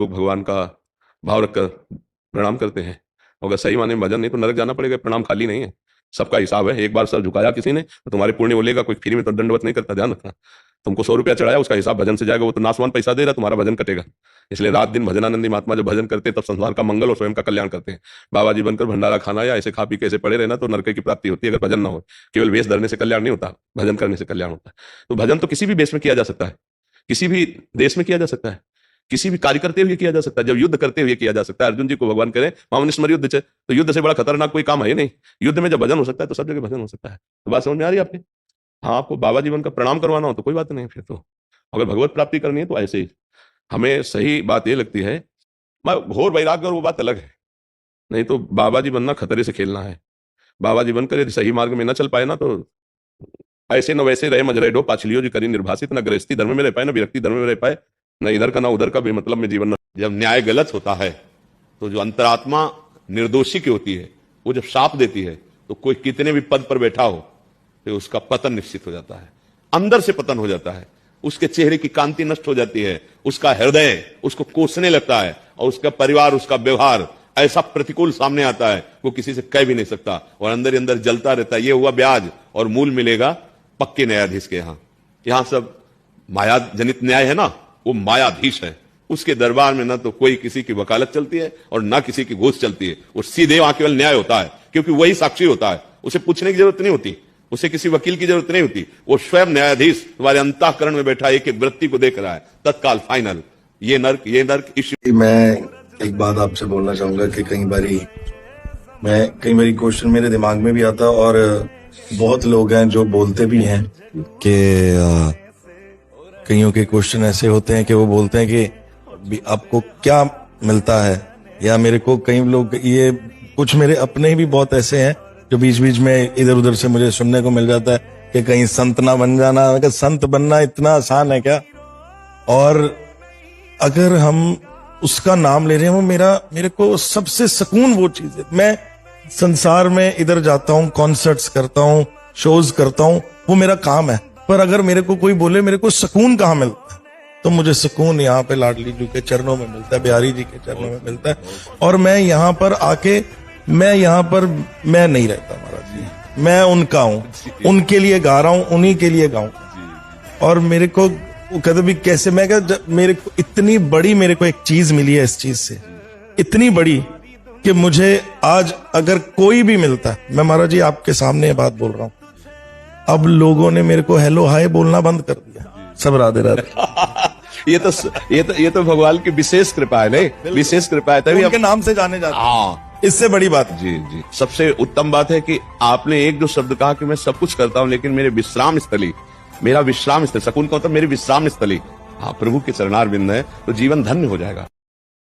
लोग भगवान का भाव रखकर प्रणाम करते हैं। अगर सही माने में भजन नहीं तो नरक जाना पड़ेगा। प्रणाम खाली नहीं है, सबका हिसाब है। एक बार सर झुकाया किसी ने तो तुम्हारे पुण्य बोलेगा, कोई फ्री में तो दंडवत नहीं करता, ध्यान रखना। तुमको 100 रुपया चढ़ाया, उसका हिसाब भजन से जाएगा। वो तो नासवान पैसा दे रहा, तुम्हारा भजन कटेगा। इसलिए रात दिन भजनानंदी महात्मा जब भजन करते हैं तब संसार का मंगल और स्वयं का कल्याण करते हैं। बाबा जी बनकर भंडारा खाना या ऐसे खा पी के ऐसे पड़े रहना तो नरक की प्राप्ति होती है। अगर भजन ना हो, केवल वेश धरने से कल्याण नहीं होता, भजन करने से कल्याण होता है। तो भजन तो किसी भी वेश में किया जा सकता है, किसी भी देश में किया जा सकता है, किसी भी कार्य करते हुए किया जा सकता है, जब युद्ध करते हुए किया जा सकता है। अर्जुन जी को भगवान करें मामन स्मर युद्ध से, तो युद्ध से बड़ा खतरनाक कोई काम है नहीं। युद्ध में जब भजन हो सकता है तो सब जगह भजन हो सकता है। तो बात समझ में आ रही है आपके? हाँ, आपको बाबा जीवन का प्रणाम करवाना हो तो कोई बात नहीं। फिर तो अगर भगवत प्राप्ति करनी है तो ऐसे ही हमें सही बात ये लगती है, घोर वैराग्य और वो बात अलग है। नहीं तो बाबा जी बनना खतरे से खेलना है। बाबा जी बनकर यदि सही मार्ग में न चल पाए ना तो ऐसे न वैसे रहे मजरे डो पाछलियो जी करी निर्भाषित, न गृहस्थी धर्म में रह पाए, न विरक्ति धर्म में रह पाए, न इधर का ना उधर का, बेमतलब में जीवन। जब न्याय गलत होता है तो जो अंतरात्मा निर्दोषी की होती है वो जब शाप देती है तो कोई कितने भी पद पर बैठा हो तो उसका पतन निश्चित हो जाता है, अंदर से पतन हो जाता है। उसके चेहरे की कांति नष्ट हो जाती है, उसका हृदय उसको कोसने लगता है और उसका परिवार, उसका व्यवहार ऐसा प्रतिकूल सामने आता है वो किसी से कह भी नहीं सकता और अंदर ही अंदर जलता रहता है। ये हुआ ब्याज और मूल मिलेगा पक्के न्यायाधीश के यहां सब माया जनित न्याय है ना, वो मायाधीश है। उसके दरबार में ना तो कोई किसी की वकालत चलती है और ना किसी की घूस चलती है। वो सीधे वहां केवल न्याय होता है, क्योंकि वही साक्षी होता है। उसे पूछने की जरूरत नहीं होती, उसे किसी वकील की जरूरत नहीं होती। वो स्वयं न्यायाधीश तुम्हारे अंतःकरण में बैठा एक एक वृत्ति को देख रहा है, तत्काल फाइनल। ये नर्क इश्यू। मैं एक बात आपसे बोलना चाहूंगा कि कई बारी क्वेश्चन मेरे दिमाग में भी आता और बहुत लोग हैं जो बोलते भी हैं कि कईयों के क्वेश्चन ऐसे होते हैं कि वो बोलते हैं कि आपको क्या मिलता है, या मेरे को कई लोग, ये कुछ मेरे अपने भी बहुत ऐसे हैं जो बीच बीच में इधर उधर से मुझे सुनने को मिल जाता है कि कहीं संत ना बन जाना। अगर संत बनना इतना आसान है क्या? और अगर हम उसका नाम ले रहे हैं, वो मेरे को सबसे सुकून वो चीज है। मैं संसार में इधर जाता हूँ, कॉन्सर्ट्स करता हूँ, शोज करता हूँ, वो मेरा काम है। पर अगर मेरे को कोई बोले मेरे को सुकून कहाँ मिलता है, तो मुझे सुकून यहाँ पे लाडली जी के चरणों में मिलता है, बिहारी जी के चरणों में मिलता है। और मैं यहाँ पर आके मैं नहीं रहता महाराज जी, मैं उनका हूँ, उनके लिए गा रहा हूँ, उन्हीं के लिए गाऊं। और मेरे को वो कहते भी कैसे, मैं क्या, मेरे को इतनी बड़ी मेरे को एक चीज मिली है इस चीज से, इतनी बड़ी कि मुझे आज अगर कोई भी मिलता है, मैं महाराज जी आपके सामने ये बात बोल रहा हूँ, अब लोगों ने मेरे को हेलो हाय बोलना बंद कर दिया, सब राधे राधे। ये तो भगवान की विशेष कृपा है। नहीं, विशेष कृपा है तभी उनके नाम से जाने जाते हैं। हाँ, इससे बड़ी बात जी जी, सबसे उत्तम बात है कि आपने एक जो शब्द कहा कि मैं सब कुछ करता हूं लेकिन मेरे विश्राम स्थली, मेरा विश्राम स्थल, सकून का मतलब मेरी विश्राम स्थली हाँ प्रभु के चरणारविंद है, तो जीवन धन्य हो जाएगा।